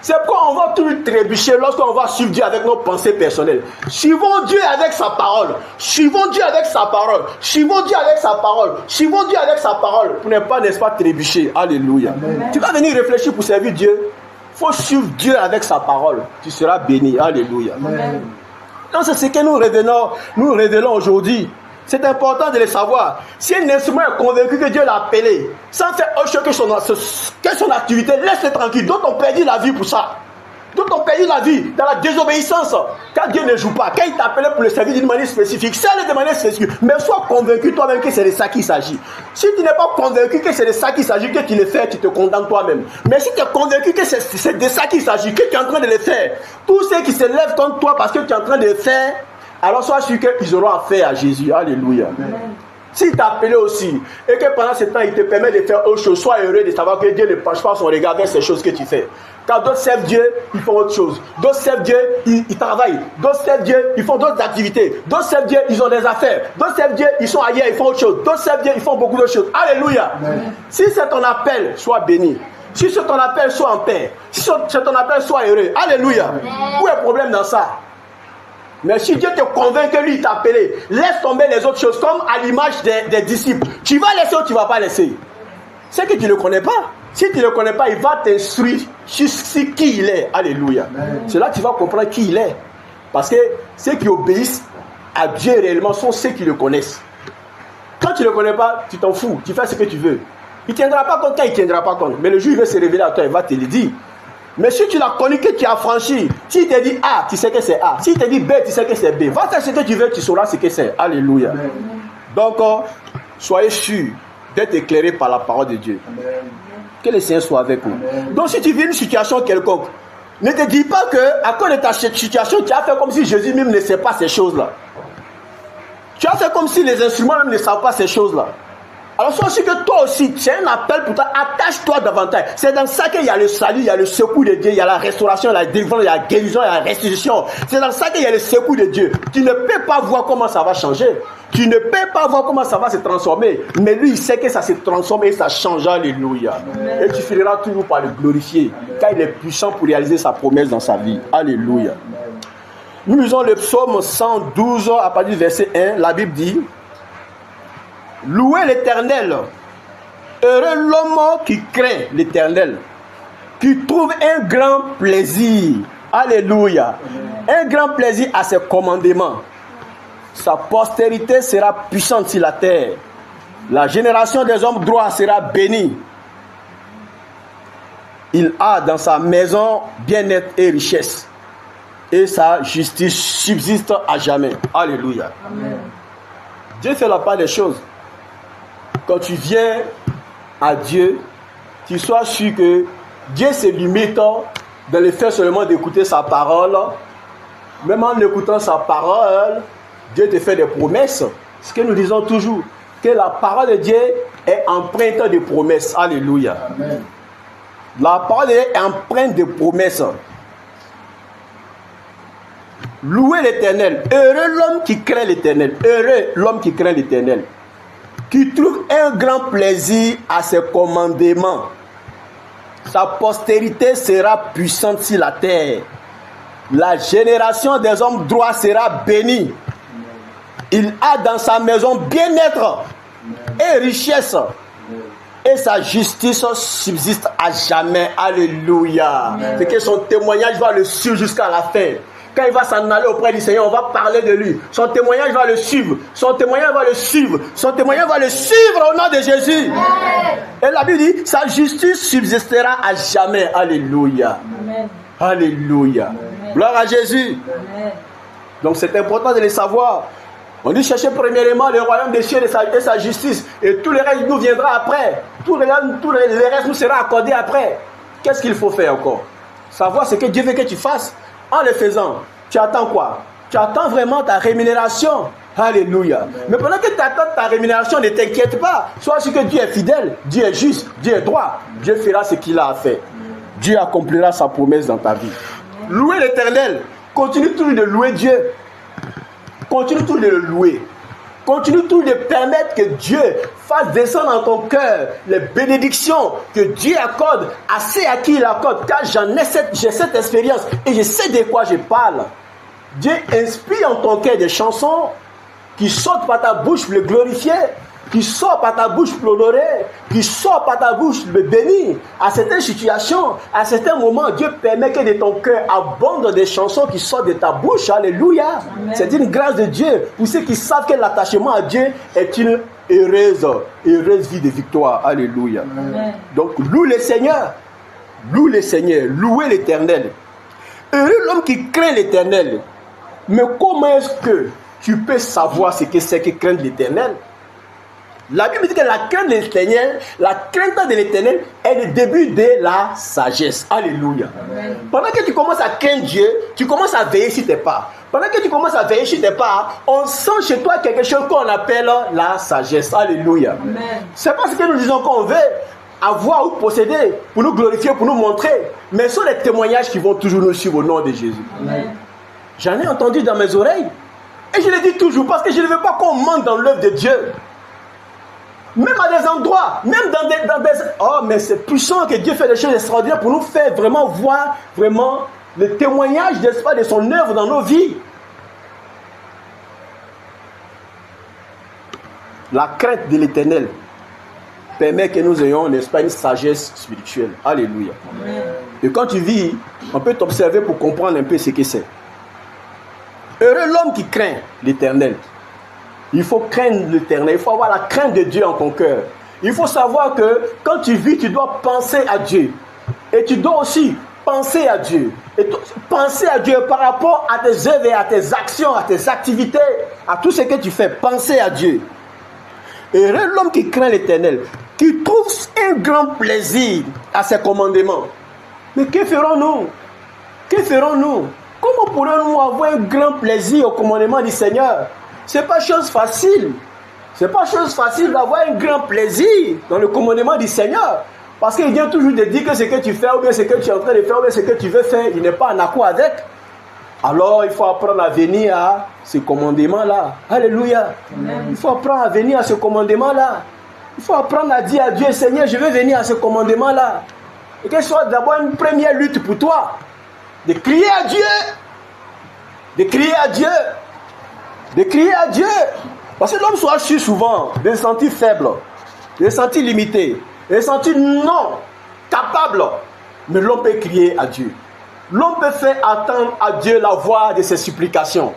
C'est pourquoi on va toujours trébucher lorsqu'on va suivre Dieu avec nos pensées personnelles. Suivons Dieu avec sa parole. Suivons Dieu avec sa parole. Suivons Dieu avec sa parole. Suivons Dieu avec sa parole. Pour ne pas, n'est-ce pas, trébucher. Alléluia. Amen. Tu vas venir réfléchir pour servir Dieu. Il faut suivre Dieu avec sa parole. Tu seras béni. Alléluia. Amen. Donc c'est ce que nous révélons aujourd'hui. C'est important de le savoir. Si un instrument est convaincu que Dieu l'a appelé, sans faire autre chose que son activité, laisse-le tranquille. D'autres ont perdu la vie pour ça. D'autres ont perdu la vie dans la désobéissance. Quand Dieu ne joue pas, quand il t'a appelé pour le servir d'une manière spécifique, c'est de manière spécifique. Mais sois convaincu toi-même que c'est de ça qu'il s'agit. Si tu n'es pas convaincu que c'est de ça qu'il s'agit, que tu le fais, tu te condamnes toi-même. Mais si tu es convaincu que c'est de ça qu'il s'agit, que tu es en train de le faire, tous ceux qui se lèvent contre toi parce que tu es en train de le faire, alors sois sûr qu'ils auront affaire à Jésus. Alléluia. Amen. S'il t'a appelé aussi, et que pendant ce temps, il te permet de faire autre chose, sois heureux de savoir que Dieu ne penche pas son regard vers ces choses que tu fais. Quand d'autres servent Dieu, ils font autre chose. D'autres servent Dieu, ils travaillent. D'autres servent Dieu, ils font d'autres activités. D'autres servent Dieu, ils ont des affaires. D'autres servent Dieu, ils sont ailleurs, ils font autre chose. D'autres servent Dieu, ils font beaucoup d'autres choses. Alléluia. Amen. Si c'est ton appel, sois béni. Si c'est ton appel, sois en paix. Si c'est ton appel, sois heureux. Alléluia. Où est le problème dans ça? Mais si Dieu te convainc que lui t'a appelé, laisse tomber les autres choses, comme à l'image des disciples. Tu vas laisser ou tu ne vas pas laisser? C'est que tu ne le connais pas. Si tu ne le connais pas, il va t'instruire sur qui il est. Alléluia. Amen. C'est là que tu vas comprendre qui il est. Parce que ceux qui obéissent à Dieu réellement sont ceux qui le connaissent. Quand tu ne le connais pas, tu t'en fous. Tu fais ce que tu veux. Il ne tiendra pas compte quand il ne tiendra pas compte. Mais le jour où il veut se révéler à toi, il va te le dire. Mais si tu l'as connu, que tu as franchi, s'il te dit A, tu sais que c'est A. S'il te dit B, tu sais que c'est B. Va faire ce que tu veux, tu sauras ce que c'est. Alléluia. Amen. Donc, soyez sûrs d'être éclairés par la parole de Dieu. Amen. Que le Seigneur soit avec vous. Amen. Donc, si tu vis une situation quelconque, ne te dis pas qu'à cause de ta situation, tu as fait comme si Jésus même ne sait pas ces choses-là. Tu as fait comme si les instruments même ne savent pas ces choses-là. Alors, sois sûr que toi aussi, tu as un appel pour toi, attache-toi davantage. C'est dans ça qu'il y a le salut, il y a le secours de Dieu, il y a la restauration, il y a la délivrance, il y a la guérison, il y a la restitution. C'est dans ça qu'il y a le secours de Dieu. Tu ne peux pas voir comment ça va changer. Tu ne peux pas voir comment ça va se transformer. Mais lui, il sait que ça se transforme et ça change. Alléluia. Amen. Et tu finiras toujours par le glorifier, car il est puissant pour réaliser sa promesse dans sa vie. Alléluia. Nous lisons le psaume 112 à partir du verset 1. La Bible dit: louez l'Éternel. Heureux l'homme qui craint l'Éternel, qui trouve un grand plaisir. Alléluia. Un grand plaisir à ses commandements. Sa postérité sera puissante sur la terre. La génération des hommes droits sera bénie. Il a dans sa maison bien-être et richesse, et sa justice subsiste à jamais. Alléluia. Amen. Dieu fait la part des choses. Quand tu viens à Dieu, tu sois sûr que Dieu se limite dans le fait seulement d'écouter sa parole, même en écoutant sa parole, Dieu te fait des promesses. Ce que nous disons toujours, que la parole de Dieu est empreinte de promesses. Alléluia. Amen. La parole de Dieu est empreinte de promesses. Louez l'Éternel. Heureux l'homme qui craint l'Éternel. Heureux l'homme qui craint l'Éternel. Qui trouve un grand plaisir à ses commandements. Sa postérité sera puissante sur la terre. La génération des hommes droits sera bénie. Il a dans sa maison bien-être et richesse. Et sa justice subsiste à jamais. Alléluia. C'est que son témoignage va le suivre jusqu'à la fin. Quand il va s'en aller auprès du Seigneur, on va parler de lui. Son témoignage va le suivre. Son témoignage va le suivre. Son témoignage va le suivre au nom de Jésus. Et la Bible dit, sa justice subsistera à jamais. Alléluia. Amen. Alléluia. Amen. Gloire à Jésus. Amen. Donc c'est important de le savoir. On dit chercher premièrement le royaume des cieux et sa justice. Et tout le reste nous viendra après. Tout le reste nous sera accordé après. Qu'est-ce qu'il faut faire encore? Savoir ce que Dieu veut que tu fasses. En le faisant, tu attends quoi? Tu attends vraiment ta rémunération. Alléluia. Mais pendant que tu attends ta rémunération, ne t'inquiète pas. Sois sûr que Dieu est fidèle, Dieu est juste, Dieu est droit. Dieu fera ce qu'il a à faire. Dieu accomplira sa promesse dans ta vie. Louez l'Éternel. Continue toujours de louer Dieu. Continue toujours de le louer. Continue toujours de permettre que Dieu fasse descendre dans ton cœur les bénédictions que Dieu accorde à ceux à qui il accorde. Car j'ai cette expérience et je sais de quoi je parle. Dieu inspire en ton cœur des chansons qui sortent par ta bouche pour le glorifier, qui sortent par ta bouche pour l'honorer, qui sortent par ta bouche pour le bénir. À certaines situations, à certains moments, Dieu permet que de ton cœur abonde des chansons qui sortent de ta bouche. Alléluia. Amen. C'est une grâce de Dieu pour ceux qui savent que l'attachement à Dieu est une heureuse vie de victoire. Alléluia. Amen. Donc, loue le Seigneur. Loue le Seigneur. Louez l'Éternel. Heureux l'homme qui craint l'Éternel. Mais comment est-ce que tu peux savoir ce que c'est que craindre l'Éternel? La Bible dit que la crainte de l'Éternel, la crainte de l'Éternel est le début de la sagesse. Alléluia. Amen. Pendant que tu commences à craindre Dieu, tu commences à veiller sur tes pas. Pendant que tu commences à veiller sur tes pas, on sent chez toi quelque chose qu'on appelle la sagesse. Alléluia. Amen. C'est pas ce que nous disons qu'on veut avoir ou posséder pour nous glorifier, pour nous montrer. Mais ce sont les témoignages qui vont toujours nous suivre au nom de Jésus. Amen. J'en ai entendu dans mes oreilles. Et je le dis toujours parce que je ne veux pas qu'on manque dans l'œuvre de Dieu. Même à des endroits, même dans des... Oh, mais c'est puissant que Dieu fait des choses extraordinaires pour nous faire vraiment voir vraiment le témoignage, n'est-ce pas, de son œuvre dans nos vies. La crainte de l'Éternel permet que nous ayons, n'est-ce pas, une sagesse spirituelle. Alléluia. Amen. Et quand tu vis, on peut t'observer pour comprendre un peu ce que c'est. Heureux l'homme qui craint l'Éternel. Il faut craindre l'Éternel. Il faut avoir la crainte de Dieu en ton cœur. Il faut savoir que quand tu vis, tu dois penser à Dieu. Et tu dois aussi penser à Dieu. Et penser à Dieu par rapport à tes œuvres et à tes actions, à tes activités, à tout ce que tu fais. Penser à Dieu. Heureux l'homme qui craint l'Éternel, qui trouve un grand plaisir à ses commandements. Mais que ferons-nous? Que ferons-nous? Comment pourrons-nous avoir un grand plaisir au commandement du Seigneur? C'est pas chose facile. C'est pas chose facile d'avoir un grand plaisir dans le commandement du Seigneur. Parce qu'il vient toujours de dire que ce que tu fais, ou bien ce que tu es en train de faire, ou bien ce que tu veux faire, il n'est pas en accord avec. Alors, il faut apprendre à venir à ce commandement-là. Alléluia. Amen. Il faut apprendre à venir à ce commandement-là. Il faut apprendre à dire à Dieu, Seigneur, je veux venir à ce commandement-là. Et que ce soit d'abord une première lutte pour toi. De crier à Dieu. De crier à Dieu. De crier à Dieu. Parce que l'homme soit sûr souvent de se sentir faible, de se sentir limité, de se sentir non capable. Mais l'homme peut crier à Dieu. L'homme peut faire attendre à Dieu la voix de ses supplications.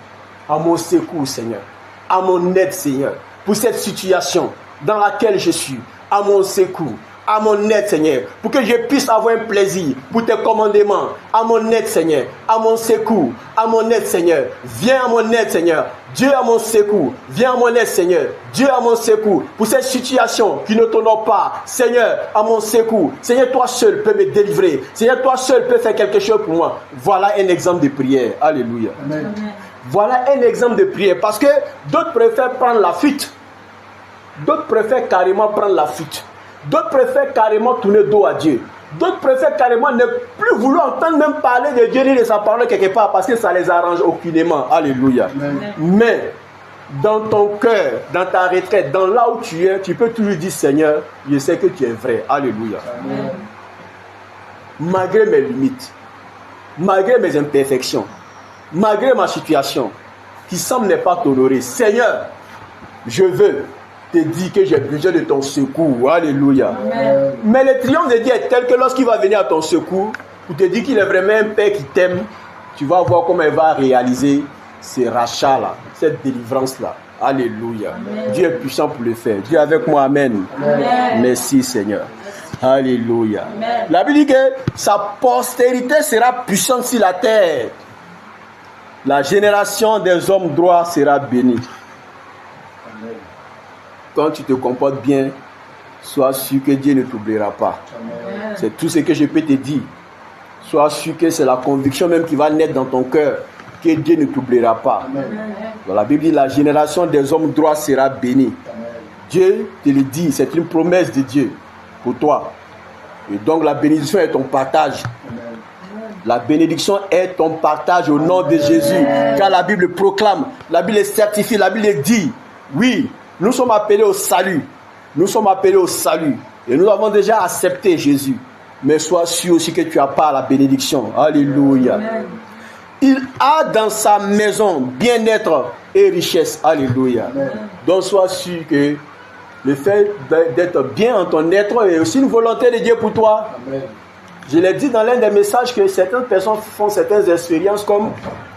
À mon secours, Seigneur. À mon aide, Seigneur. Pour cette situation dans laquelle je suis. À mon secours. à mon aide, Seigneur, pour que je puisse avoir un plaisir pour tes commandements. À mon aide, Seigneur, à mon secours, à mon aide, Seigneur. Viens à mon aide, Seigneur. Dieu à mon secours. Viens à mon aide, Seigneur. Dieu à mon secours. Pour cette situation qui ne t'honore pas, Seigneur, à mon secours. Seigneur, toi seul peux me délivrer. Seigneur, toi seul peux faire quelque chose pour moi. Voilà un exemple de prière. Alléluia. Amen. Voilà un exemple de prière. Parce que d'autres préfèrent prendre la fuite. D'autres préfèrent carrément prendre la fuite. D'autres préfèrent carrément tourner dos à Dieu. D'autres préfèrent carrément ne plus vouloir entendre même parler de Dieu ni de sa parole quelque part parce que ça les arrange aucunement. Alléluia. Amen. Mais dans ton cœur, dans ta retraite, dans là où tu es, tu peux toujours dire Seigneur, je sais que tu es vrai. Alléluia. Amen. Malgré mes limites, malgré mes imperfections, malgré ma situation qui semble ne pas t'honorer, Seigneur, je veux te dire que j'ai besoin de ton secours. Alléluia. Amen. Mais le triomphe de Dieu est tel que lorsqu'il va venir à ton secours, pour te dire qu'il est vraiment un Père qui t'aime, tu vas voir comment il va réaliser ces rachats-là, cette délivrance-là. Alléluia. Amen. Dieu est puissant pour le faire. Dieu est avec moi. Amen. Amen. Merci Seigneur. Alléluia. Amen. La Bible dit que sa postérité sera puissante sur la terre. La génération des hommes droits sera bénie. Amen. Quand tu te comportes bien, sois sûr que Dieu ne t'oubliera pas. Amen. C'est tout ce que je peux te dire. Sois sûr que c'est la conviction même qui va naître dans ton cœur, que Dieu ne t'oubliera pas. Amen. Dans la Bible dit, la génération des hommes droits sera bénie. Amen. Dieu te le dit, c'est une promesse de Dieu pour toi. Et donc la bénédiction est ton partage. Amen. La bénédiction est ton partage au nom de Jésus. Car la Bible proclame, la Bible certifie, la Bible dit, oui, nous sommes appelés au salut. Nous sommes appelés au salut. Et nous avons déjà accepté Jésus. Mais sois sûr aussi que tu as pas la bénédiction. Alléluia. Amen. Il a dans sa maison bien-être et richesse. Alléluia. Amen. Donc sois sûr que le fait d'être bien en ton être est aussi une volonté de Dieu pour toi. Amen. Je l'ai dit dans l'un des messages que certaines personnes font certaines expériences comme,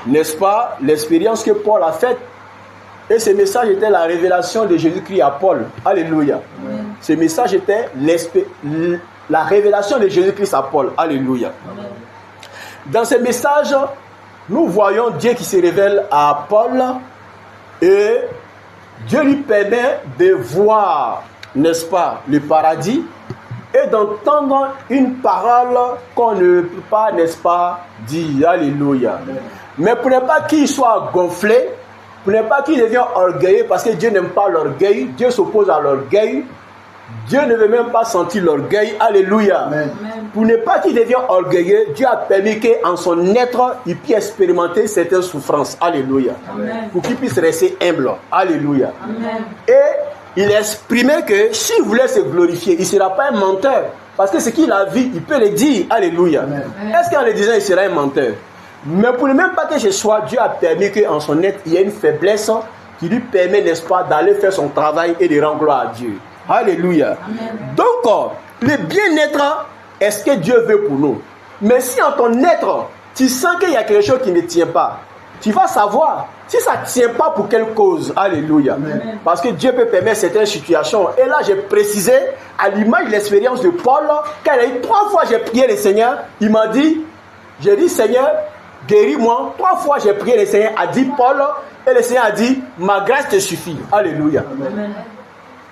n'est-ce pas, l'expérience que Paul a faite. Et ce message était la révélation de Jésus-Christ à Paul. Alléluia. Amen. Ce message était la révélation de Jésus-Christ à Paul. Alléluia. Amen. Dans ce message, nous voyons Dieu qui se révèle à Paul et Dieu lui permet de voir, n'est-ce pas, le paradis et d'entendre une parole qu'on ne peut pas, n'est-ce pas, dire. Alléluia. Mais pour ne pas qu'il soit gonflé, pour ne pas qu'il devienne orgueilleux, parce que Dieu n'aime pas l'orgueil, Dieu s'oppose à l'orgueil. Dieu ne veut même pas sentir l'orgueil. Alléluia. Amen. Pour ne pas qu'il devienne orgueilleux, Dieu a permis qu'en son être, il puisse expérimenter certaines souffrances. Alléluia. Amen. Pour qu'il puisse rester humble. Alléluia. Amen. Et il exprimait que s'il voulait se glorifier, il ne sera pas un menteur. Parce que ce qu'il a vu, il peut le dire. Alléluia. Amen. Est-ce qu'en le disant, il sera un menteur? Mais pour ne même pas que ce soit, Dieu a permis qu'en son être, il y ait une faiblesse qui lui permet, n'est-ce pas, d'aller faire son travail et de rendre gloire à Dieu. Alléluia. Amen. Donc, le bien-être est ce que Dieu veut pour nous. Mais si en ton être, tu sens qu'il y a quelque chose qui ne tient pas, tu vas savoir si ça ne tient pas pour quelle cause. Alléluia. Amen. Parce que Dieu peut permettre certaines situations. Et là, j'ai précisé, à l'image de l'expérience de Paul, quand il a eu 3 fois j'ai prié le Seigneur, il m'a dit, j'ai dit Seigneur, guéris-moi. 3 fois j'ai prié le Seigneur, a dit Paul, et le Seigneur a dit, ma grâce te suffit. Alléluia. Amen.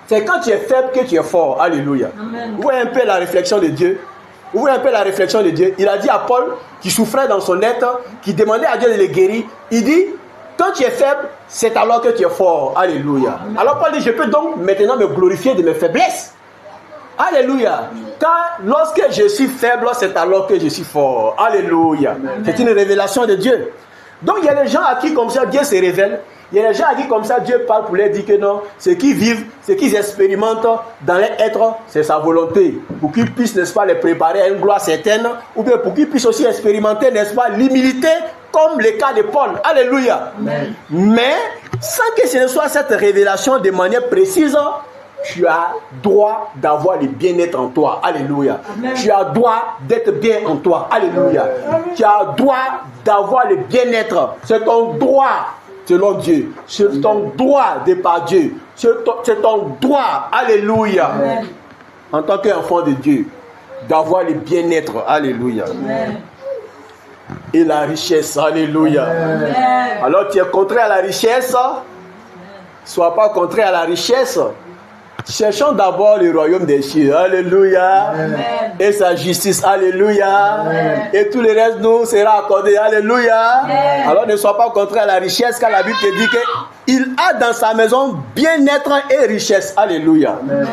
C'est quand tu es faible que tu es fort. Alléluia. Amen. Vous voyez un peu la réflexion de Dieu. Vous voyez un peu la réflexion de Dieu. Il a dit à Paul, qui souffrait dans son être, qui demandait à Dieu de le guérir, il dit, quand tu es faible, c'est alors que tu es fort. Alléluia. Alors Paul dit, je peux donc maintenant me glorifier de mes faiblesses. Alléluia. Car lorsque je suis faible, c'est alors que je suis fort. Alléluia. C'est une révélation de Dieu. Donc il y a des gens à qui comme ça Dieu se révèle. Il y a des gens à qui comme ça Dieu parle pour leur dire que non, ce qu'ils vivent, ce qu'ils expérimentent dans leur être, c'est sa volonté. Pour qu'ils puissent, n'est-ce pas, les préparer à une gloire certaine, ou bien pour qu'ils puissent aussi expérimenter, n'est-ce pas, l'humilité, comme le cas de Paul. Alléluia. Amen. Mais, sans que ce ne soit cette révélation de manière précise, tu as droit d'avoir le bien-être en toi. Alléluia. Amen. Tu as droit d'être bien en toi. Alléluia. Tu as droit d'avoir le bien-être. C'est ton droit. Selon Dieu, c'est ton droit de par Dieu. C'est ton droit. Alléluia. Amen. en tant qu'enfant de Dieu, d'avoir le bien-être. Alléluia. Amen. Et la richesse. Alléluia. Amen. Alors tu es contraire à la richesse. Sois pas contraire à la richesse. Cherchons d'abord le royaume des cieux. Alléluia. Amen. Et sa justice. Alléluia. Amen. Et tout le reste nous sera accordé. Alléluia. Amen. Alors ne sois pas contraire à la richesse, car la Bible te dit qu'il a dans sa maison bien-être et richesse. Alléluia. Amen.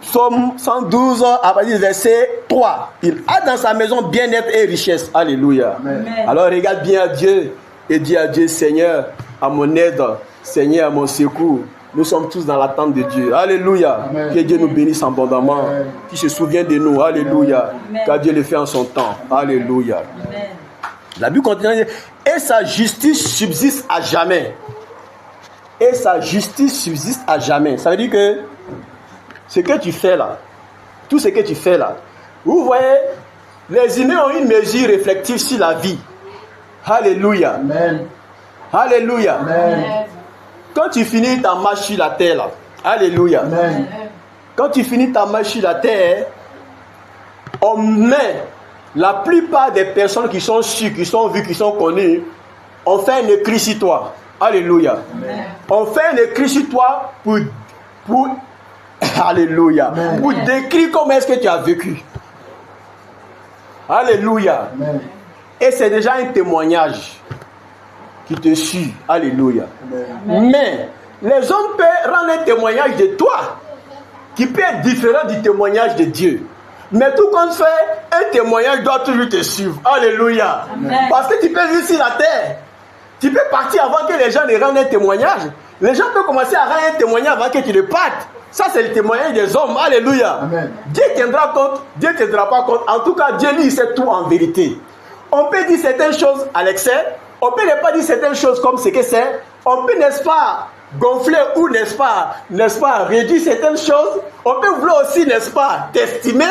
Psaume 112, à partir du verset 3. Il a dans sa maison bien-être et richesse. Alléluia. Amen. Alors regarde bien à Dieu et dis à Dieu, Seigneur, à mon aide, Seigneur, à mon secours. Nous sommes tous dans l'attente de Dieu. Alléluia. Amen. Que Dieu nous bénisse abondamment. Amen. Qu'il se souvienne de nous. Alléluia. Amen. Car Dieu le fait en son temps. Alléluia. Amen. La Bible continue. Et sa justice subsiste à jamais. Et sa justice subsiste à jamais. Ça veut dire que ce que tu fais là, tout ce que tu fais là, vous voyez, les humains ont une mesure réflective sur la vie. Alléluia. Amen. Alléluia. Amen. Quand tu finis ta marche sur la terre là, alléluia. Amen. Quand tu finis ta marche sur la terre, on met la plupart des personnes qui sont sûres, qui sont vues, qui sont connues, on fait un écrit sur toi. Alléluia. Amen. On fait un écrit sur toi pour alléluia. Amen. Pour décrire comment est-ce que tu as vécu. Alléluia. Amen. Et c'est déjà un témoignage qui te suit. Alléluia. Amen. Mais les hommes peuvent rendre un témoignage de toi qui peut être différent du témoignage de Dieu. Mais tout compte fait, un témoignage doit toujours te suivre. Alléluia. Amen. Parce que tu peux vivre sur la terre. Tu peux partir avant que les gens ne rendent un témoignage. Les gens peuvent commencer à rendre un témoignage avant que tu ne partes. Ça, c'est le témoignage des hommes. Alléluia. Amen. Dieu tiendra compte, Dieu ne tiendra pas compte. En tout cas, Dieu lui, il sait tout en vérité. On peut dire certaines choses à l'excès. On peut ne pas dire certaines choses comme ce que c'est. On peut, n'est-ce pas, gonfler ou, n'est-ce pas, réduire certaines choses. On peut vouloir aussi, n'est-ce pas, t'estimer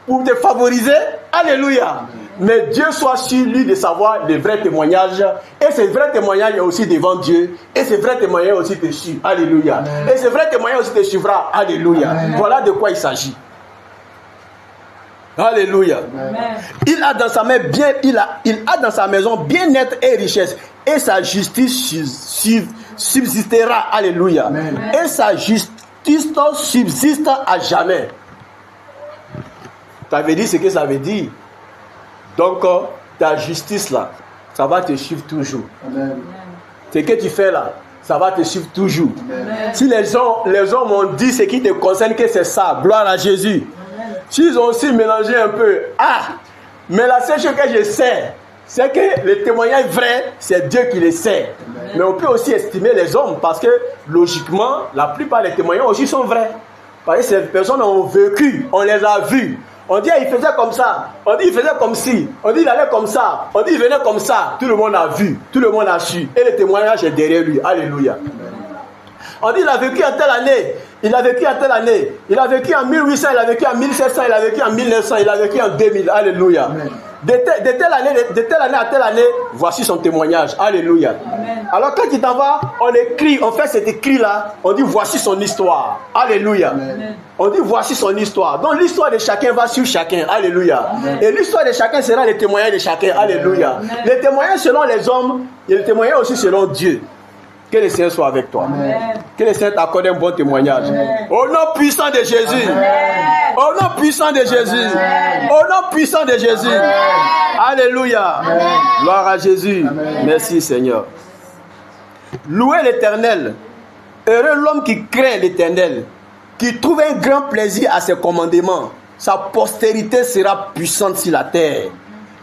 pour te favoriser. Alléluia. Mais Dieu soit sûr, lui, de savoir les vrais témoignages. Et ces vrais témoignages est aussi devant Dieu. Et ces vrais témoignages aussi te suivent. Alléluia. Amen. Et ces vrais témoignages aussi te suivra. Alléluia. Amen. Voilà de quoi il s'agit. Alléluia. Amen. Il a dans sa main il a dans sa maison bien-être et richesse. Et sa justice subsistera. Alléluia. Amen. Et sa justice subsiste à jamais. Ça veut dire ce que ça veut dire. Donc, ta justice là, ça va te suivre toujours. Amen. Ce que tu fais là, ça va te suivre toujours. Amen. Si les hommes ont dit ce qui te concerne que c'est ça, gloire à Jésus. S'ils ont aussi mélangé un peu, mais la seule chose que je sais, c'est que le témoignage vrai, c'est Dieu qui le sait. Amen. Mais on peut aussi estimer les hommes parce que logiquement, la plupart des témoignages aussi sont vrais. Parce que ces personnes ont vécu, on les a vus. On dit il faisait comme ça, on dit il faisait comme ci, on dit il allait comme ça, on dit il venait comme ça. Tout le monde a vu, tout le monde a su. Et le témoignage est derrière lui. Alléluia. On dit il a vécu en telle année, il a vécu en telle année, il a vécu en 1800, il a vécu en 1700, il a vécu en 1900, il a vécu en 2000. Alléluia. Amen. De telle année à telle année, voici son témoignage. Alléluia. Amen. Alors quand il t'en va, on écrit, on fait cet écrit-là, on dit voici son histoire. Alléluia. Amen. On dit voici son histoire. Donc l'histoire de chacun va sur chacun. Alléluia. Et l'histoire de chacun sera le témoignage de chacun. Alléluia. Amen. Le témoignage selon les hommes et le témoignage aussi selon Dieu. Que le Seigneur soit avec toi. Amen. Que le Seigneur t'accorde un bon témoignage. Amen. Au nom puissant de Jésus. Amen. Au nom puissant de Jésus. Amen. Au nom puissant de Jésus. Alléluia. Gloire à Jésus. Amen. Merci Seigneur. Louez l'Éternel. Heureux l'homme qui craint l'Éternel, qui trouve un grand plaisir à ses commandements. Sa postérité sera puissante sur la terre.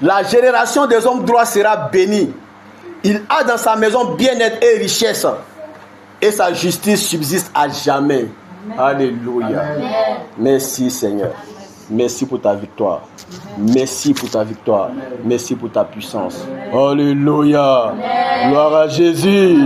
La génération des hommes droits sera bénie. Il a dans sa maison bien-être et richesse. Et sa justice subsiste à jamais. Alléluia. Amen. Merci Seigneur. Merci pour ta victoire. Merci pour ta victoire. Merci pour ta puissance. Alléluia. Gloire à Jésus.